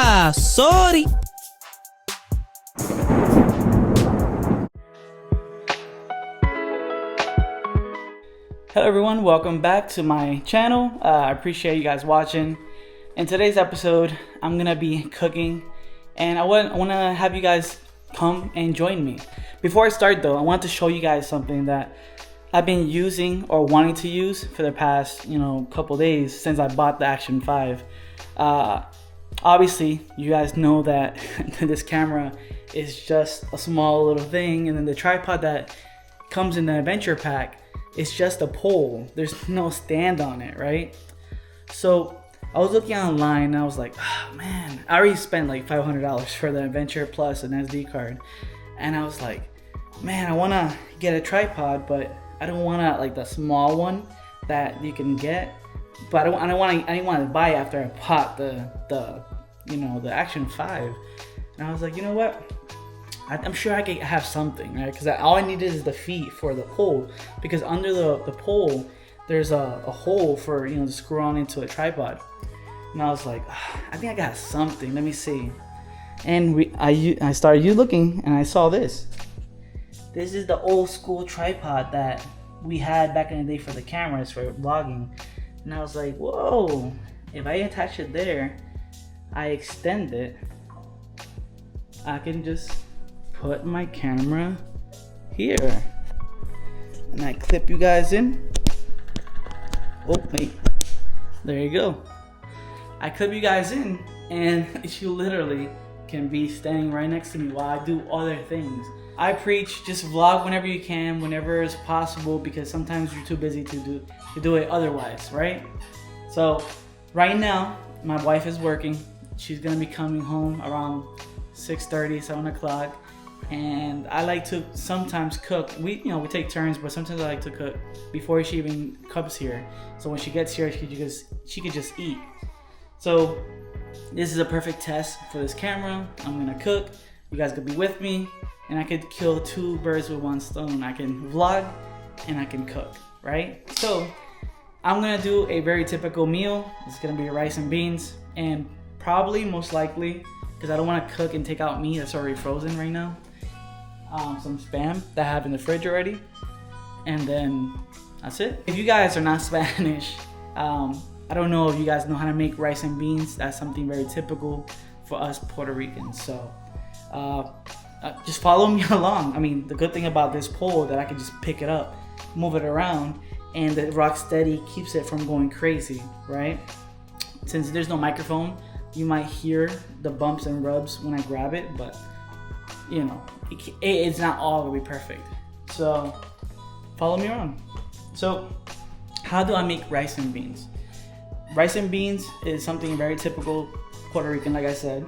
Sorry. Hello everyone, welcome back to my channel. I appreciate you guys watching. In today's episode, I'm gonna be cooking, and I want to have you guys come and join me. Before I start though, I want to show you guys something that I've been using or wanting to use for the past, couple days since I bought the Action 5. Obviously, you guys know that this camera is just a small little thing, and then the tripod that comes in the adventure pack is just a pole. There's no stand on it, right? So I was looking online and I was like, oh man, I already spent like $500 for the adventure plus an SD card, and I was like, man, I want to get a tripod, but I don't want to like the small one that you can get, but I didn't want to buy it after I bought the Action 5. And I was like, you know what? I'm sure I could have something, right? Because all I needed is the feet for the pole, because under the pole there's a hole for to screw on into a tripod. And I was like, I think I got something. Let me see. And I started looking, and I saw this. This is the old school tripod that we had back in the day for the cameras for vlogging. And I was like, whoa, if I attach it there, I extend it, I can just put my camera here. And I clip you guys in. Oh, wait. There you go. I clip you guys in, and you literally can be standing right next to me while I do other things. I preach, just vlog whenever you can, whenever it's possible, because sometimes you're too busy to do it otherwise, right? So right now, my wife is working. She's gonna be coming home around 6:30, 7 o'clock, and I like to sometimes cook. We take turns, but sometimes I like to cook before she even comes here. So when she gets here, she could just eat. So this is a perfect test for this camera. I'm gonna cook. You guys could be with me, and I could kill two birds with one stone. I can vlog and I can cook, right? So I'm gonna do a very typical meal. It's gonna be rice and beans, and probably most likely, because I don't want to cook and take out meat that's already frozen right now, some Spam that I have in the fridge already, and then that's it. If you guys are not Spanish, I don't know if you guys know how to make rice and beans. That's something very typical for us Puerto Ricans. So just follow me along. I mean, the good thing about this pole that I can just pick it up, move it around, and the rock steady keeps it from going crazy, right? Since there's no microphone, you might hear the bumps and rubs when I grab it, but it's not all gonna be perfect. So follow me around. So how do I make rice and beans? Rice and beans is something very typical Puerto Rican, like I said.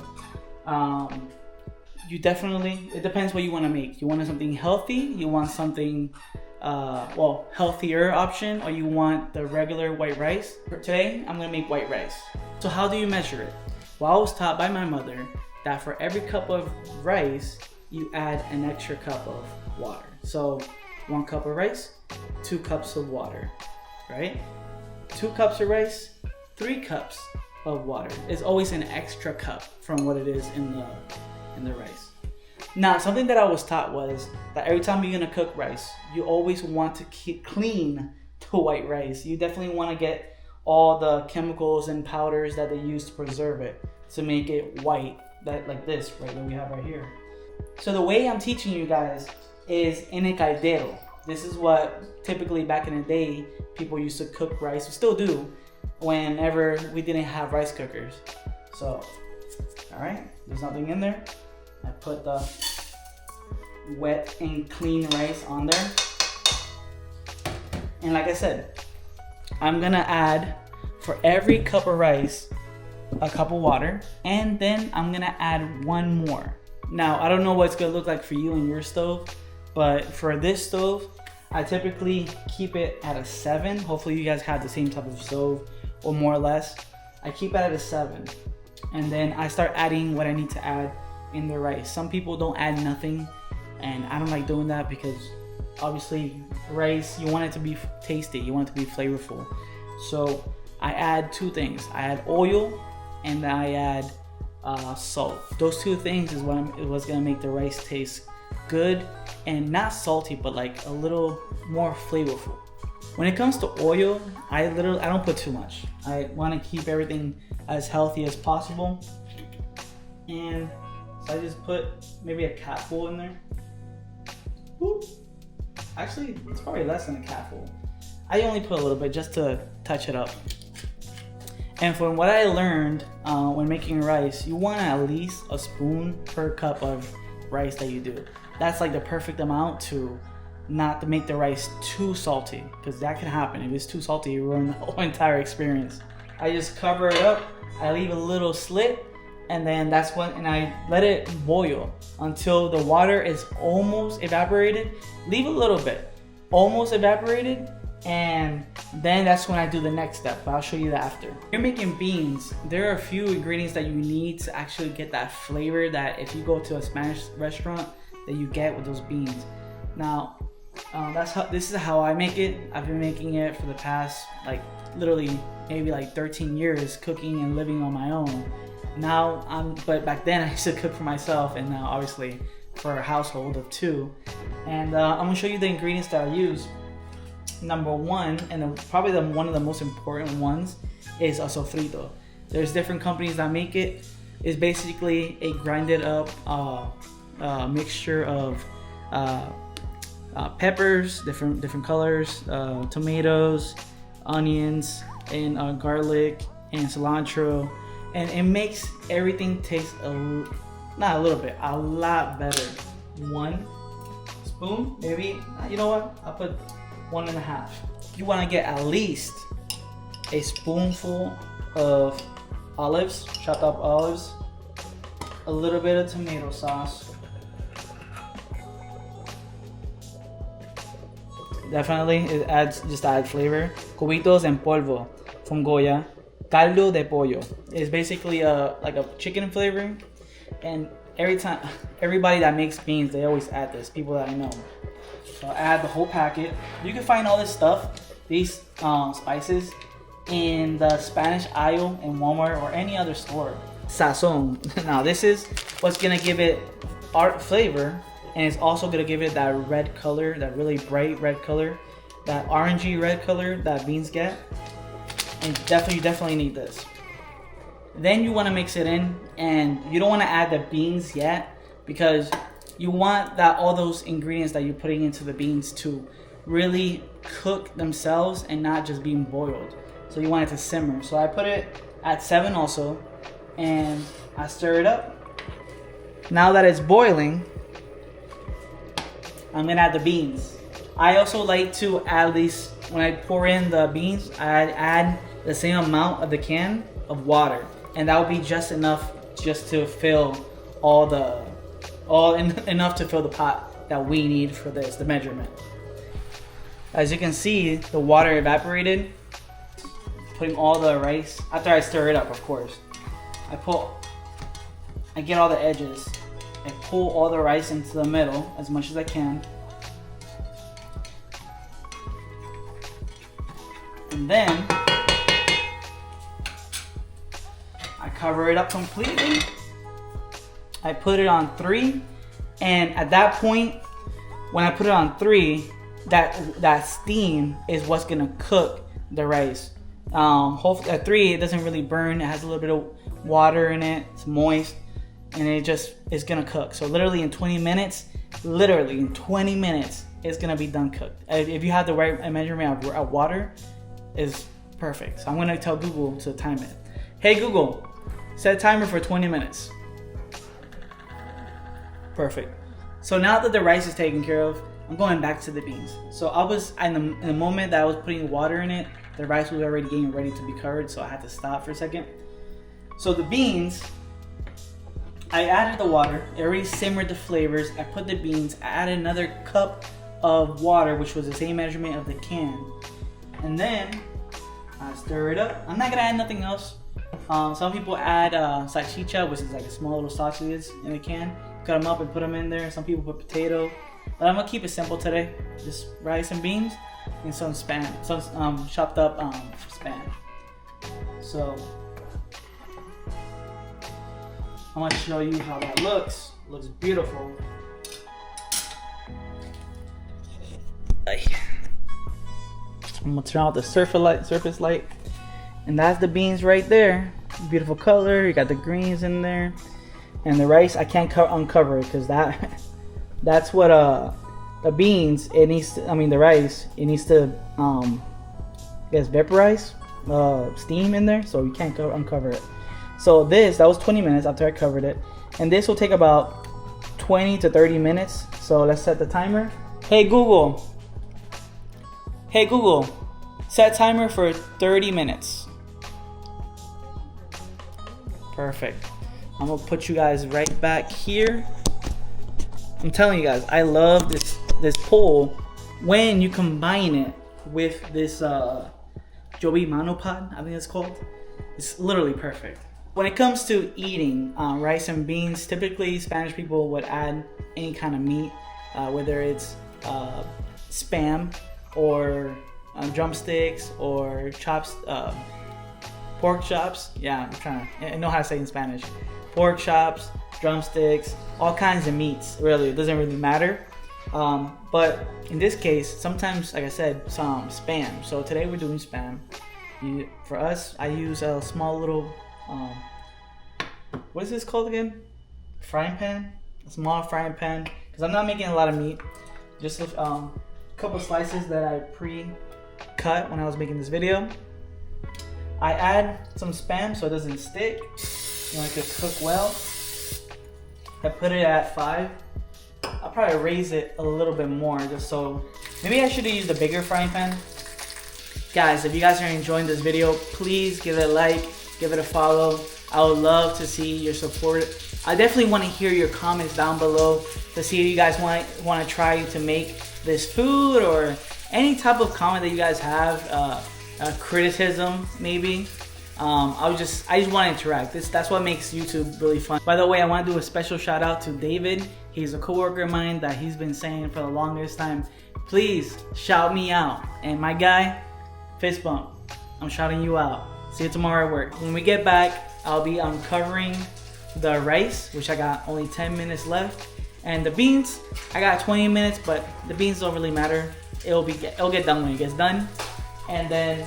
It depends what you want to make. You want something healthy, you want something healthier option, or you want the regular white rice. For today, I'm gonna make white rice. So how do you measure it? Well, I was taught by my mother that for every cup of rice, you add an extra cup of water. So 1 cup of rice, 2 cups of water, right? 2 cups of rice, 3 cups of water. It's always an extra cup from what it is in the rice. Now, something that I was taught was that every time you're gonna cook rice, you always want to keep clean the white rice. You definitely want to get all the chemicals and powders that they use to preserve it to make it white, like this, right, that we have right here. So the way I'm teaching you guys is in a caldero. This is what typically back in the day people used to cook rice. We still do whenever we didn't have rice cookers. So, all right, there's nothing in there. I put the wet and clean rice on there. And like I said, I'm gonna add for every cup of rice a cup of water, and then I'm gonna add 1 more. Now, I don't know what it's gonna look like for you and your stove, but for this stove, I typically keep it at a 7. Hopefully you guys have the same type of stove or more or less. I keep it at a 7, and then I start adding what I need to add in the rice. Some people don't add nothing, and I don't like doing that because obviously rice, you want it to be tasty, you want it to be flavorful. So I add 2 things. I add oil and I add salt. Those two things is what's gonna make the rice taste good and not salty, but like a little more flavorful. When it comes to oil, I don't put too much. I want to keep everything as healthy as possible, and so I just put maybe a capful in there. Woo. Actually, it's probably less than a capful. I only put a little bit just to touch it up. And from what I learned when making rice, you want at least a spoon per cup of rice that you do. That's like the perfect amount to not to make the rice too salty, because that can happen. If it's too salty, you ruin the whole entire experience. I just cover it up, I leave a little slit, and then that's when, and I let it boil until the water is almost evaporated. Leave a little bit, almost evaporated, and then that's when I do the next step, but I'll show you that after. If you're making beans, there are a few ingredients that you need to actually get that flavor that if you go to a Spanish restaurant that you get with those beans. Now, this is how I make it. I've been making it for the past like literally maybe like 13 years, cooking and living on my own. Now but back then I used to cook for myself, and now obviously for a household of 2. And I'm gonna show you the ingredients that I use. Number 1, and probably one of the most important ones, is a sofrito. There's different companies that make it. It's basically a grinded up mixture of peppers, different colors, tomatoes, onions, and garlic and cilantro, and it makes everything taste not a little bit, a lot better. 1 spoon, maybe. You know what? I'll put 1.5. You want to get at least a spoonful of olives, chopped up olives, a little bit of tomato sauce. Definitely, it adds flavor. Cubitos en polvo from Goya. Caldo de pollo. It's basically like a chicken flavor, and everybody that makes beans, they always add this. People that I know. So I add the whole packet. You can find all this stuff, these spices, in the Spanish aisle in Walmart or any other store. Sazon. Now this is what's gonna give it art flavor. And it's also gonna give it that red color, that really bright red color, that orangey red color that beans get. And you definitely need this. Then you wanna mix it in, and you don't wanna add the beans yet, because you want all those ingredients that you're putting into the beans to really cook themselves and not just being boiled. So you want it to simmer. So I put it at 7 also, and I stir it up. Now that it's boiling, I'm gonna add the beans. I also like to add these, when I pour in the beans, I add the same amount of the can of water, and that will be just enough just to fill enough to fill the pot that we need for this, the measurement. As you can see, the water evaporated. Putting all the rice, after I stir it up, of course. I get all the edges. I pull all the rice into the middle as much as I can. And then I cover it up completely. I put it on 3, and at that point, when I put it on 3, that steam is what's gonna cook the rice. Hopefully at 3 it doesn't really burn. It has a little bit of water in it. It's moist. And it just is gonna cook. So literally in 20 minutes, it's gonna be done cooked. If you have the right measurement of water, is perfect. So I'm gonna tell Google to time it. Hey Google, set timer for 20 minutes. Perfect. So now that the rice is taken care of, I'm going back to the beans. So I was in the moment that I was putting water in it, the rice was already getting ready to be covered, so I had to stop for a second. So the beans, I added the water, it already simmered the flavors. I put the beans, I added another cup of water, which was the same measurement of the can. And then I stir it up. I'm not gonna add nothing else. Some people add salchicha, which is like a small little sausages in a can. Cut them up and put them in there. Some people put potato. But I'm gonna keep it simple today. Just rice and beans and some chopped up spam. So I want to show you how that looks. It looks beautiful. I'm gonna turn out the surface light, and that's the beans right there. Beautiful color. You got the greens in there, and the rice. I can't uncover it because that's what the beans. It needs to, I mean the rice. It needs to I guess vaporize, steam in there, so you can't uncover it. So that was 20 minutes after I covered it, and this will take about 20 to 30 minutes. So let's set the timer. Hey Google, set timer for 30 minutes. Perfect. I'm gonna put you guys right back here. I'm telling you guys, I love this pole when you combine it with this Joby monopod, I think it's called. It's literally perfect. When it comes to eating rice and beans, typically Spanish people would add any kind of meat, whether it's spam or drumsticks or pork chops. Yeah, I know how to say it in Spanish. Pork chops, drumsticks, all kinds of meats. Really, it doesn't really matter. But in this case, sometimes, like I said, some spam. So today we're doing spam. For us, I use a small little, what is this called again? Frying pan? A small frying pan. Because I'm not making a lot of meat. Just a couple slices that I pre-cut when I was making this video. I add some spam so it doesn't stick. You want it to cook well. I put it at 5. I'll probably raise it a little bit more just so. Maybe I should have used a bigger frying pan. Guys, if you guys are enjoying this video, please give it a like, give it a follow. I would love to see your support. I definitely want to hear your comments down below to see if you guys want to try to make this food, or any type of comment that you guys have, criticism maybe. I just want to interact. That's what makes YouTube really fun. By the way, I want to do a special shout out to David. He's a coworker of mine that he's been saying for the longest time, please shout me out. And my guy, fist bump, I'm shouting you out. See you tomorrow at work. When we get back, I'll be uncovering the rice, which I got only 10 minutes left, and the beans, I got 20 minutes, but the beans don't really matter. It'll get done when it gets done. And then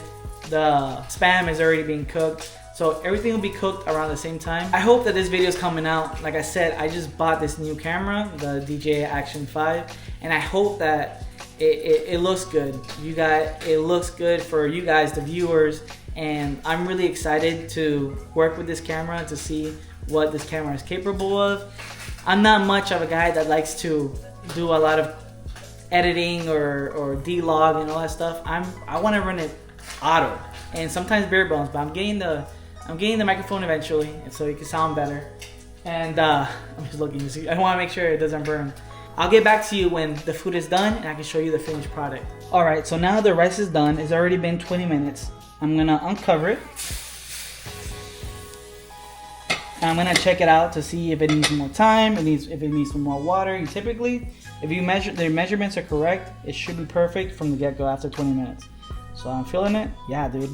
the spam is already being cooked, so everything will be cooked around the same time. I hope that this video is coming out. Like I said, I just bought this new camera, the DJI Action 5, and I hope that it looks good. It looks good for you guys, the viewers, and I'm really excited to work with this camera to see what this camera is capable of. I'm not much of a guy that likes to do a lot of editing or D-log and all that stuff. I want to run it auto and sometimes bare bones, but I'm getting the microphone eventually, and so it can sound better. And I'm just looking to see. I want to make sure it doesn't burn. I'll get back to you when the food is done and I can show you the finished product. Alright, so now the rice is done. It's already been 20 minutes. I'm gonna uncover it. And I'm gonna check it out to see if it needs more time, if it needs some more water. Typically, if the measurements are correct, it should be perfect from the get-go after 20 minutes. So I'm feeling it. Yeah, dude.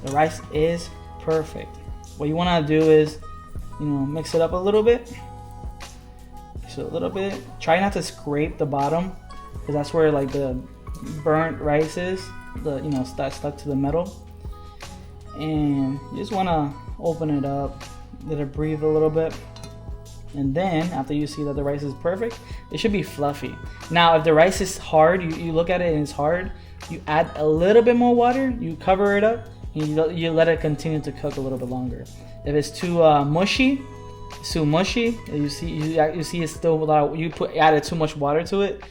The rice is perfect. What you wanna do is, mix it up a little bit. So a little bit. Try not to scrape the bottom, because that's where like the burnt rice is. Stuck to the metal. And you just want to open it up, let it breathe a little bit, and then after you see that the rice is perfect, it should be fluffy. Now if the rice is hard, you look at it and it's hard, you add a little bit more water, you cover it up, and you let it continue to cook a little bit longer. If it's too mushy, you see it's still without, added too much water to it,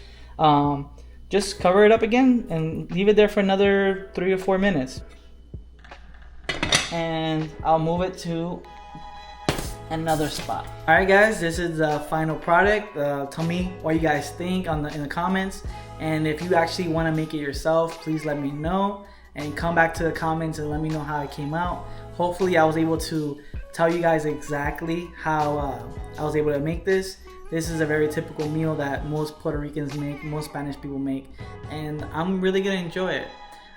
just cover it up again and leave it there for another 3 or 4 minutes. And I'll move it to another spot. Alright guys, this is the final product. Tell me what you guys think in the comments. And if you actually want to make it yourself, please let me know. And come back to the comments and let me know how it came out. Hopefully I was able to tell you guys exactly how I was able to make this. This is a very typical meal that most Puerto Ricans make, most Spanish people make, and I'm really gonna enjoy it.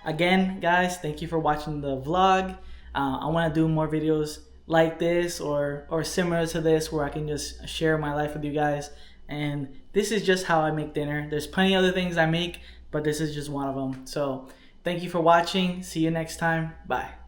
Again, guys, thank you for watching the vlog. I want to do more videos like this or similar to this, where I can just share my life with you guys. And this is just how I make dinner. There's plenty of other things I make, but this is just one of them. So thank you for watching. See you next time. Bye.